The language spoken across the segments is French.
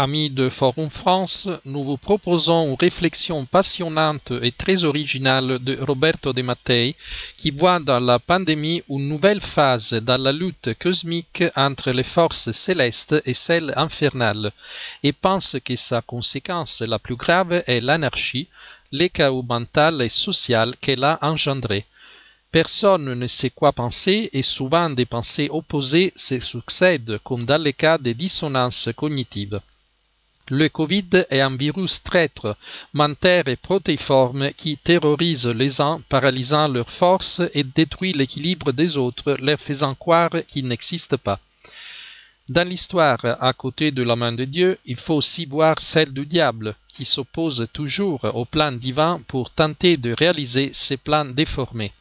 Amis de Forum France, nous vous proposons une réflexion passionnante et très originale de Roberto De Mattei qui voit dans la pandémie une nouvelle phase dans la lutte cosmique entre les forces célestes et celles infernales et pense que sa conséquence la plus grave est l'anarchie, le chaos mental et social qu'elle a engendré. Personne ne sait quoi penser et souvent des pensées opposées se succèdent comme dans le cas des dissonances cognitives. Le Covid est un virus traître, mentaire et protéiforme qui terrorise les uns, paralysant leurs forces et détruit l'équilibre des autres, leur faisant croire qu'ils n'existent pas. Dans l'histoire, à côté de la main de Dieu, il faut aussi voir celle du diable, qui s'oppose toujours au plan divin pour tenter de réaliser ses plans déformés.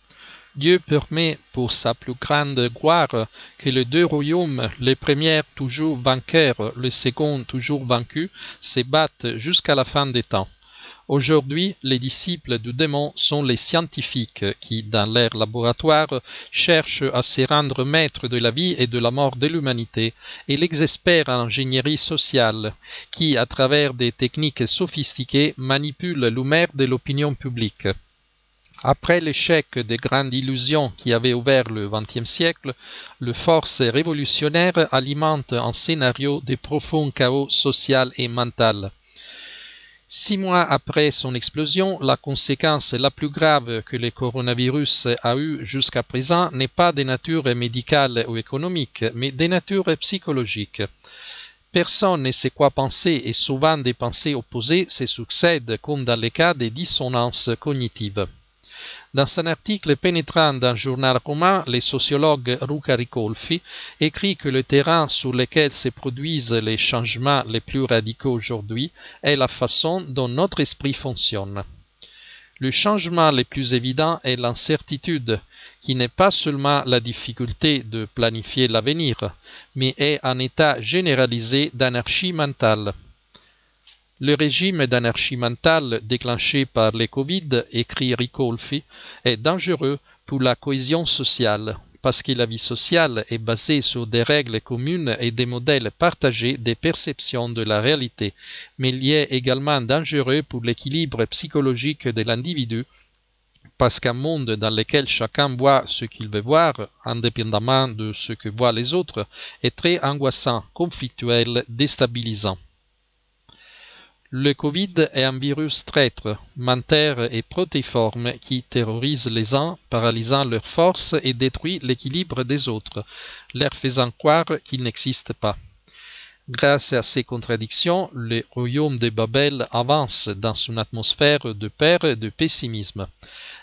Dieu permet, pour sa plus grande gloire, que les deux royaumes, le premier toujours vainqueur, le second toujours vaincu, se battent jusqu'à la fin des temps. Aujourd'hui, les disciples du démon sont les scientifiques qui, dans leur laboratoire, cherchent à se rendre maîtres de la vie et de la mort de l'humanité, et les experts en ingénierie sociale, qui, à travers des techniques sophistiquées, manipulent l'humeur de l'opinion publique. Après l'échec des grandes illusions qui avaient ouvert le XXe siècle, les forces révolutionnaires alimentent un scénario de profond chaos social et mental. 6 mois après son explosion, la conséquence la plus grave que le coronavirus a eue jusqu'à présent n'est pas de nature médicale ou économique, mais de nature psychologique. Personne ne sait quoi penser et souvent des pensées opposées se succèdent comme dans le cas des dissonances cognitives. Dans un article pénétrant d'un journal romain, le sociologue Luca Ricolfi écrit que le terrain sur lequel se produisent les changements les plus radicaux aujourd'hui est la façon dont notre esprit fonctionne. Le changement le plus évident est l'incertitude, qui n'est pas seulement la difficulté de planifier l'avenir, mais est un état généralisé d'anarchie mentale. Le régime d'anarchie mentale déclenché par le Covid, écrit Ricolfi, est dangereux pour la cohésion sociale, parce que la vie sociale est basée sur des règles communes et des modèles partagés des perceptions de la réalité, mais il est également dangereux pour l'équilibre psychologique de l'individu, parce qu'un monde dans lequel chacun voit ce qu'il veut voir, indépendamment de ce que voient les autres, est très angoissant, conflictuel, déstabilisant. Le Covid est un virus traître, mentaire et protéiforme qui terrorise les uns, paralysant leurs forces et détruit l'équilibre des autres, leur faisant croire qu'ils n'existent pas. Grâce à ces contradictions, le royaume de Babel avance dans une atmosphère de peur et de pessimisme.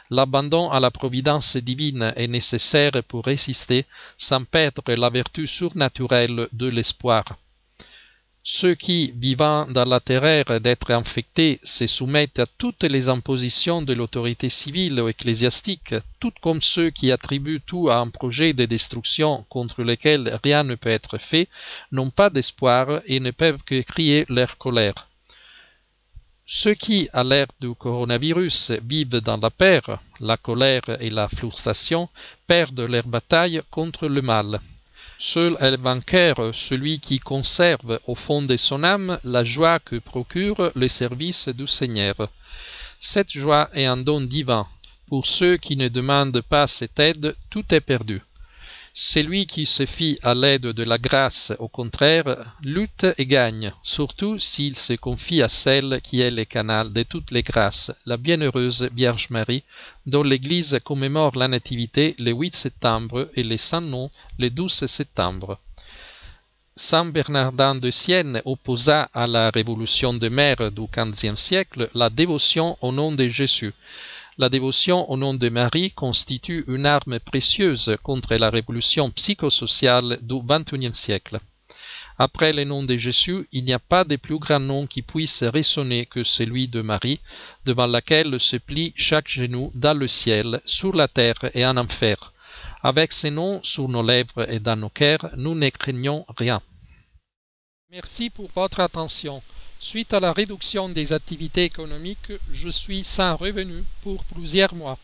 L'abandon à la providence divine est nécessaire pour résister sans perdre la vertu surnaturelle de l'espoir. Ceux qui, vivant dans la terreur d'être infectés, se soumettent à toutes les impositions de l'autorité civile ou ecclésiastique, tout comme ceux qui attribuent tout à un projet de destruction contre lequel rien ne peut être fait, n'ont pas d'espoir et ne peuvent que crier leur colère. Ceux qui, à l'ère du coronavirus, vivent dans la peur, la colère et la frustration, perdent leur bataille contre le mal. Seul est le vainqueur, celui qui conserve au fond de son âme la joie que procure le service du Seigneur. Cette joie est un don divin. Pour ceux qui ne demandent pas cette aide, tout est perdu. Celui qui se fie à l'aide de la grâce, au contraire, lutte et gagne, surtout s'il se confie à celle qui est le canal de toutes les grâces, la bienheureuse Vierge Marie, dont l'Église commémore la Nativité le 8 septembre et les Saints-Noms le 12 septembre. Saint Bernardin de Sienne opposa à la révolution des mères du XVe siècle la dévotion au nom de Jésus. La dévotion au nom de Marie constitue une arme précieuse contre la révolution psychosociale du XXIe siècle. Après le nom de Jésus, il n'y a pas de plus grand nom qui puisse résonner que celui de Marie, devant laquelle se plie chaque genou dans le ciel, sur la terre et en enfer. Avec ce nom sur nos lèvres et dans nos cœurs, nous ne craignons rien. Merci pour votre attention. Suite à la réduction des activités économiques, je suis sans revenu pour plusieurs mois.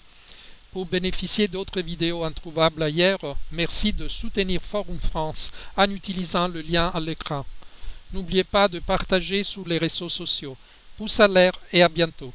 Pour bénéficier d'autres vidéos introuvables ailleurs, merci de soutenir Forum France en utilisant le lien à l'écran. N'oubliez pas de partager sur les réseaux sociaux. Pouce à l'air et à bientôt.